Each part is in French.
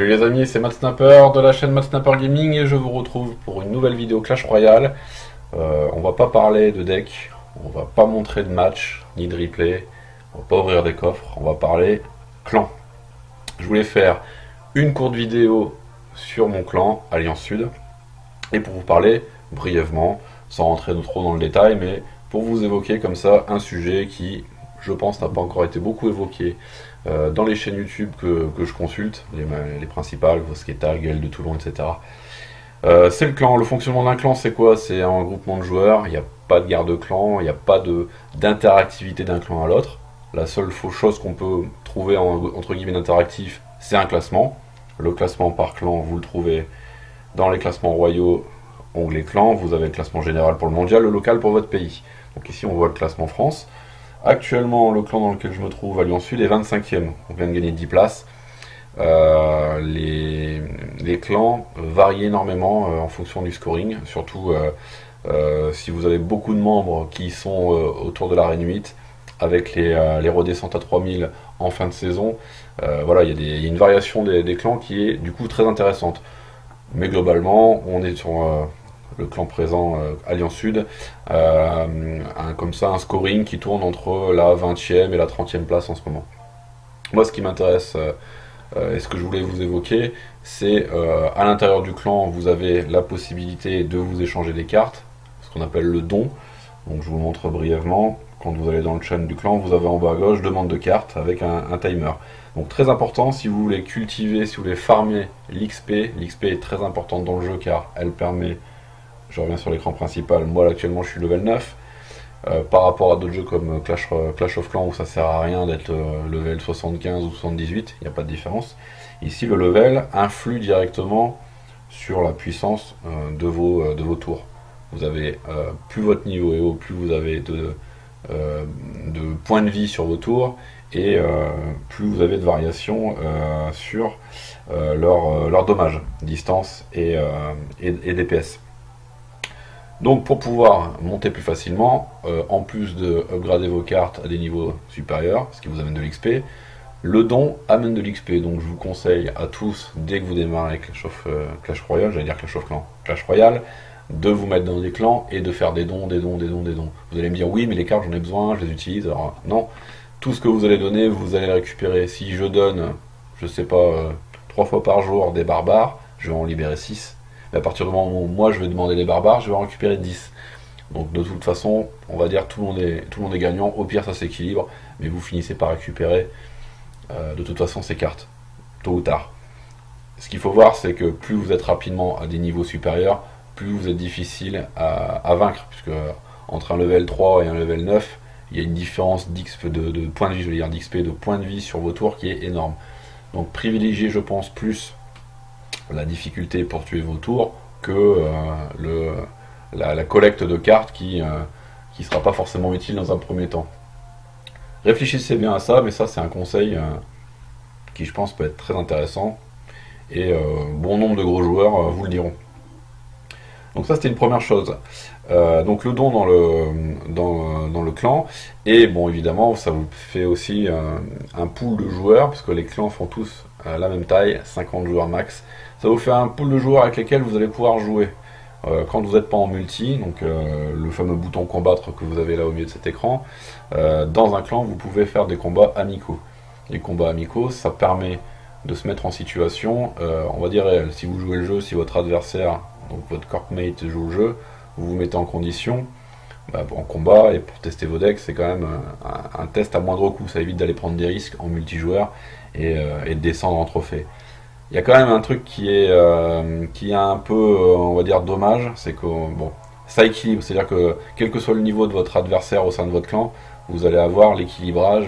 Salut les amis, c'est Matt Snapper de la chaîne Matt Snapper Gaming et je vous retrouve pour une nouvelle vidéo Clash Royale. On va pas parler de deck, on va pas montrer de match ni de replay, on va pas ouvrir des coffres, on va parler clan. Je voulais faire une courte vidéo sur mon clan Alliance Sud et pour vous parler brièvement, sans rentrer trop dans le détail, mais pour vous évoquer comme ça un sujet qui, je pense, n'a pas encore été beaucoup évoqué dans les chaînes YouTube que je consulte, les principales, Vosketa, Gueule de Toulon, etc. C'est le clan. Le fonctionnement d'un clan, c'est quoi? C'est un groupement de joueurs, il n'y a pas de guerre de clan, il n'y a pas d'interactivité d'un clan à l'autre. La seule chose qu'on peut trouver entre guillemets d'interactif, c'est un classement. Le classement par clan, vous le trouvez dans les classements royaux, onglet clan. Vous avez le classement général pour le mondial, le local pour votre pays. Donc ici, on voit le classement France. Actuellement, le clan dans lequel je me trouve, Alliance Sud, est 25e. On vient de gagner 10 places. Les clans varient énormément en fonction du scoring. Surtout si vous avez beaucoup de membres qui sont autour de l'arène 8, avec les redescentes à 3000 en fin de saison. Voilà, il y a une variation des clans qui est du coup très intéressante. Mais globalement, on est sur le clan présent Alliance Sud, comme ça un scoring qui tourne entre la 20e et la 30e place en ce moment. Moi, ce qui m'intéresse et ce que je voulais vous évoquer, c'est à l'intérieur du clan, vous avez la possibilité de vous échanger des cartes, ce qu'on appelle le don. Donc je vous le montre brièvement. Quand vous allez dans le channel du clan, vous avez en bas à gauche demande de cartes avec un timer. Donc très important si vous voulez cultiver, si vous voulez farmer l'XP. L'XP est très importante dans le jeu car elle permet, je reviens sur l'écran principal, moi actuellement je suis level 9. Par rapport à d'autres jeux comme Clash of Clans où ça sert à rien d'être level 75 ou 78, il n'y a pas de différence. Ici le level influe directement sur la puissance de vos tours. Vous avez plus votre niveau est haut, plus vous avez de points de vie sur vos tours et plus vous avez de variations sur leur dommage, distance et DPS. Donc pour pouvoir monter plus facilement, en plus de upgrader vos cartes à des niveaux supérieurs, ce qui vous amène de l'XP, le don amène de l'XP. Donc je vous conseille à tous, dès que vous démarrez Clash Royale, j'allais dire Clash of Clans, Clash Royale, de vous mettre dans des clans et de faire des dons. Vous allez me dire oui mais les cartes j'en ai besoin, je les utilise. Alors non, tout ce que vous allez donner, vous allez le récupérer. Si je donne, je sais pas, 3 fois par jour des barbares, je vais en libérer 6. Mais à partir du moment où moi je vais demander des barbares, je vais en récupérer 10. Donc de toute façon, on va dire tout le monde est gagnant, au pire ça s'équilibre, mais vous finissez par récupérer de toute façon ces cartes, tôt ou tard. Ce qu'il faut voir, c'est que plus vous êtes rapidement à des niveaux supérieurs, plus vous êtes difficile à vaincre, puisque entre un level 3 et un level 9, il y a une différence de points de vie, je veux dire d'XP, de points de vie sur vos tours qui est énorme. Donc privilégiez, je pense, plus la difficulté pour tuer vos tours que la collecte de cartes qui sera pas forcément utile dans un premier temps. Réfléchissez bien à ça, mais ça c'est un conseil qui je pense peut être très intéressant et bon nombre de gros joueurs vous le diront. Donc ça c'était une première chose. Donc le don dans le clan, et bon évidemment ça vous fait aussi un pool de joueurs, parce que les clans font tous la même taille, 50 joueurs max. Ça vous fait un pool de joueurs avec lesquels vous allez pouvoir jouer. Quand vous n'êtes pas en multi, donc le fameux bouton combattre que vous avez là au milieu de cet écran, dans un clan vous pouvez faire des combats amicaux. Les combats amicaux, ça permet de se mettre en situation, on va dire réelle. Si vous jouez le jeu, si votre adversaire, donc votre corpmate joue le jeu, vous vous mettez en condition en combat, et pour tester vos decks, c'est quand même un test à moindre coût. Ça évite d'aller prendre des risques en multijoueur et de descendre en trophée. Il y a quand même un truc qui est un peu, on va dire, dommage, c'est que bon, ça équilibre, c'est-à-dire que quel que soit le niveau de votre adversaire au sein de votre clan, vous allez avoir l'équilibrage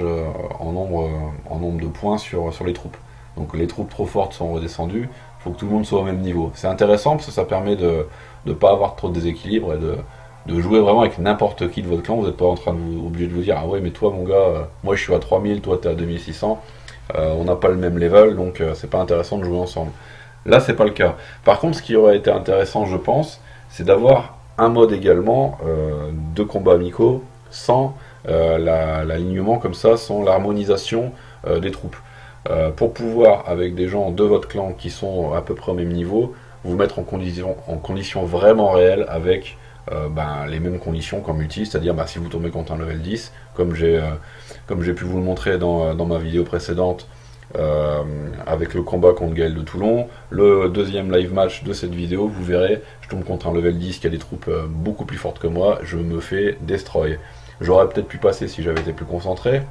en nombre de points sur les troupes. Donc les troupes trop fortes sont redescendues, il faut que tout le monde soit au même niveau. C'est intéressant parce que ça permet de ne pas avoir trop de déséquilibre et de jouer vraiment avec n'importe qui de votre clan. Vous n'êtes pas en train de obligé de vous dire ah ouais mais toi mon gars, moi je suis à 3000, toi t'es à 2600. On n'a pas le même level, donc c'est pas intéressant de jouer ensemble. Là, c'est pas le cas. Par contre, ce qui aurait été intéressant, je pense, c'est d'avoir un mode également de combats amicaux sans l'alignement comme ça, sans l'harmonisation des troupes. pour pouvoir, avec des gens de votre clan qui sont à peu près au même niveau, vous mettre en condition vraiment réelle avec les mêmes conditions qu'en multi, c'est-à-dire si vous tombez contre un level 10, comme j'ai pu vous le montrer dans ma vidéo précédente, avec le combat contre Gaël de Toulon, le deuxième live match de cette vidéo, vous verrez, je tombe contre un level 10 qui a des troupes beaucoup plus fortes que moi, je me fais destroy. J'aurais peut-être pu passer si j'avais été plus concentré,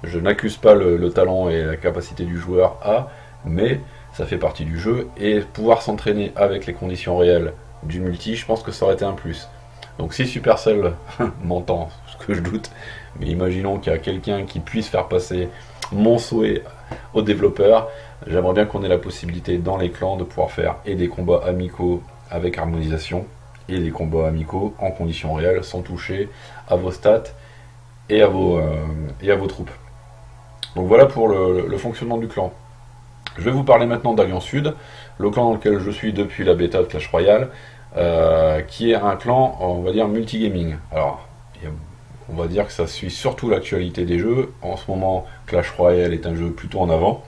je n'accuse pas le talent et la capacité du joueur mais ça fait partie du jeu, et pouvoir s'entraîner avec les conditions réelles du multi, je pense que ça aurait été un plus. Donc si Supercell m'entend, ce que je doute, mais imaginons qu'il y a quelqu'un qui puisse faire passer mon souhait aux développeurs, j'aimerais bien qu'on ait la possibilité dans les clans de pouvoir faire et des combats amicaux avec harmonisation, et des combats amicaux en conditions réelles, sans toucher à vos stats et à vos troupes. Donc voilà pour le fonctionnement du clan. Je vais vous parler maintenant d'Alliance Sud, le clan dans lequel je suis depuis la bêta de Clash Royale, qui est un clan, on va dire, multigaming. Alors, on va dire que ça suit surtout l'actualité des jeux. En ce moment, Clash Royale est un jeu plutôt en avant.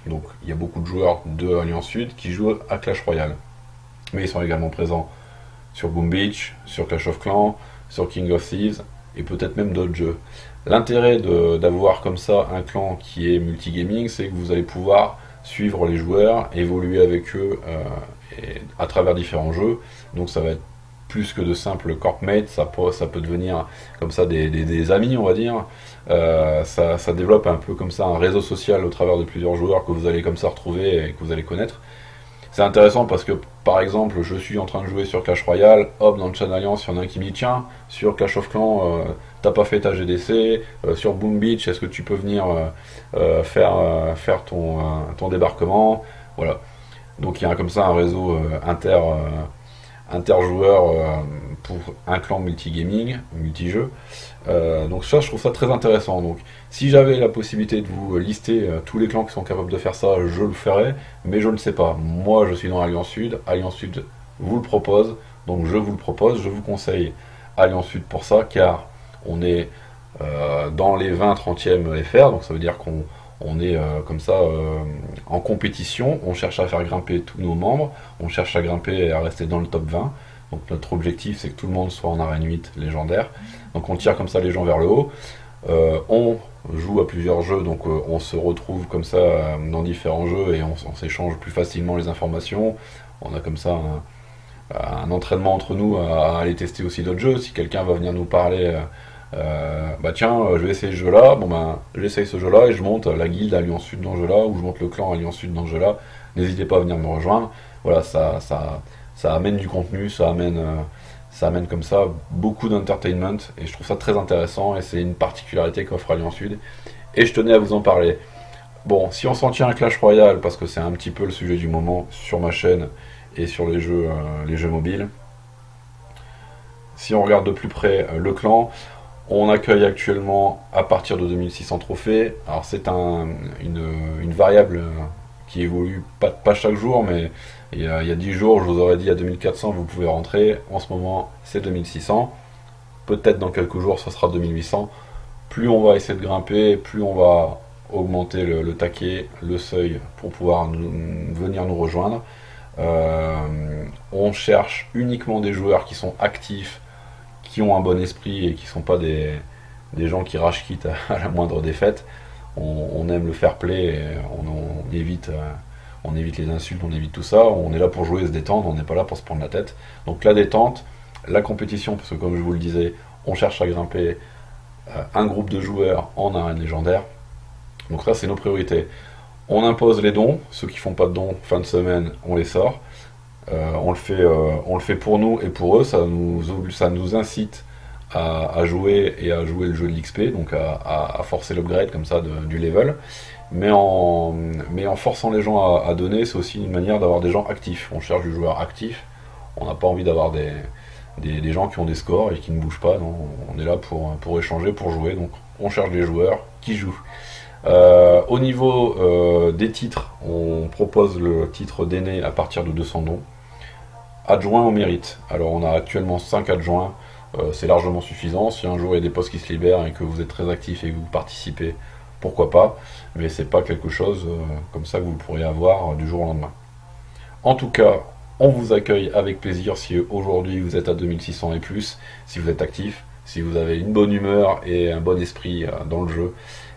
Donc, il y a beaucoup de joueurs de Alliance Sud qui jouent à Clash Royale. Mais ils sont également présents sur Boom Beach, sur Clash of Clans, sur King of Thieves, et peut-être même d'autres jeux. L'intérêt d'avoir comme ça un clan qui est multigaming, c'est que vous allez pouvoir suivre les joueurs, évoluer avec eux à travers différents jeux. Donc ça va être plus que de simples corpmates, ça peut devenir comme ça des amis, on va dire. Ça développe un peu comme ça un réseau social au travers de plusieurs joueurs que vous allez comme ça retrouver et que vous allez connaître. C'est intéressant parce que, par exemple, je suis en train de jouer sur Clash Royale, hop, dans le chat d'Alliance, il y en a un qui me dit, tiens, sur Clash of Clans, t'as pas fait ta GDC, sur Boom Beach, est-ce que tu peux venir faire ton débarquement, voilà. Donc il y a comme ça un réseau interjoueurs pour un clan multigaming, multijeu. Donc ça, je trouve ça très intéressant. Donc si j'avais la possibilité de vous lister tous les clans qui sont capables de faire ça, je le ferais, mais je ne sais pas. Moi, je suis dans Alliance Sud vous le propose, donc je vous le propose, je vous conseille Alliance Sud pour ça, car on est dans les 20-30e FR, donc ça veut dire qu'on est comme ça en compétition, on cherche à faire grimper tous nos membres, on cherche à grimper et à rester dans le top 20. Donc notre objectif, c'est que tout le monde soit en arène 8 légendaire. Donc on tire comme ça les gens vers le haut. On joue à plusieurs jeux, donc on se retrouve comme ça dans différents jeux et on s'échange plus facilement les informations. On a comme ça un entraînement entre nous à aller tester aussi d'autres jeux. Si quelqu'un va venir nous parler, tiens, je vais essayer ce jeu-là, j'essaye ce jeu-là et je monte la guilde Alliance Sud dans ce jeu-là, ou je monte le clan Alliance Sud dans ce jeu-là. N'hésitez pas à venir me rejoindre. Voilà, ça amène du contenu, ça amène comme ça beaucoup d'entertainment, et je trouve ça très intéressant, et c'est une particularité qu'offre Alliance Sud, et je tenais à vous en parler. Bon, si on s'en tient à Clash Royale, parce que c'est un petit peu le sujet du moment sur ma chaîne et sur les jeux mobiles, si on regarde de plus près le clan, on accueille actuellement à partir de 2600 trophées. Alors c'est une variable qui évolue pas chaque jour, mais il y a 10 jours, je vous aurais dit à 2400 vous pouvez rentrer. En ce moment, c'est 2600. Peut-être dans quelques jours, ça sera 2800. Plus on va essayer de grimper, plus on va augmenter le taquet, le seuil pour pouvoir venir nous rejoindre. On cherche uniquement des joueurs qui sont actifs, qui ont un bon esprit et qui ne sont pas des gens qui rage quittent à la moindre défaite. On aime le fair play, et on évite les insultes, on évite tout ça. On est là pour jouer et se détendre, on n'est pas là pour se prendre la tête. Donc la détente, la compétition, parce que comme je vous le disais, on cherche à grimper un groupe de joueurs en arène légendaire. Donc ça, c'est nos priorités. On impose les dons, ceux qui font pas de dons, fin de semaine, on les sort. On le fait pour nous et pour eux, ça nous incite à jouer et à jouer le jeu de l'XP, donc à forcer l'upgrade comme ça du level. Mais en forçant les gens à donner, c'est aussi une manière d'avoir des gens actifs. On cherche du joueur actif, on n'a pas envie d'avoir des gens qui ont des scores et qui ne bougent pas. Non, on est là pour échanger, pour jouer, donc on cherche des joueurs qui jouent. Au niveau des titres, on propose le titre d'aîné à partir de 200 dons. Adjoint au mérite. Alors on a actuellement 5 adjoints, c'est largement suffisant. Si un jour il y a des postes qui se libèrent et que vous êtes très actif et que vous participez, pourquoi pas, mais c'est pas quelque chose comme ça que vous pourrez avoir du jour au lendemain. En tout cas, on vous accueille avec plaisir si aujourd'hui vous êtes à 2600 et plus, si vous êtes actif, si vous avez une bonne humeur et un bon esprit dans le jeu,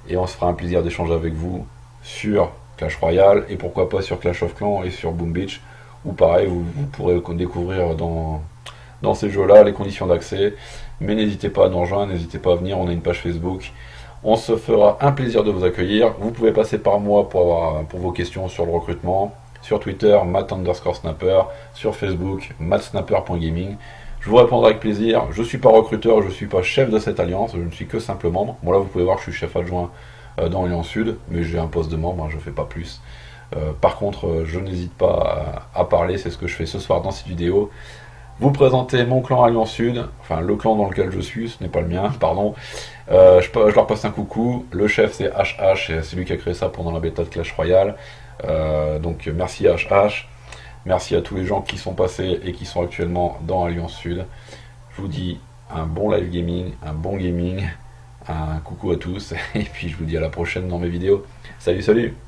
et on se fera un plaisir d'échanger avec vous sur Clash Royale, et pourquoi pas sur Clash of Clans et sur Boom Beach, où pareil, vous pourrez découvrir dans ces jeux-là les conditions d'accès, mais n'hésitez pas à nous rejoindre, n'hésitez pas à venir, on a une page Facebook, on se fera un plaisir de vous accueillir, vous pouvez passer par moi pour vos questions sur le recrutement, sur Twitter, Matt_Snapper, sur Facebook, mattsnapper.gaming. Je vous répondrai avec plaisir. Je ne suis pas recruteur, je ne suis pas chef de cette alliance, je ne suis que simple membre. Bon là vous pouvez voir, je suis chef adjoint dans l'Alliance Sud, mais j'ai un poste de membre, hein, je ne fais pas plus. Par contre, je n'hésite pas à parler, c'est ce que je fais ce soir dans cette vidéo. Vous présentez mon clan Alliance Sud, enfin le clan dans lequel je suis, ce n'est pas le mien, pardon. Je leur passe un coucou. Le chef c'est HH, c'est lui qui a créé ça pendant la bêta de Clash Royale. Donc merci HH, merci à tous les gens qui sont passés et qui sont actuellement dans Alliance Sud. Je vous dis un bon live gaming, un bon gaming, un coucou à tous, et puis je vous dis à la prochaine dans mes vidéos. Salut, salut!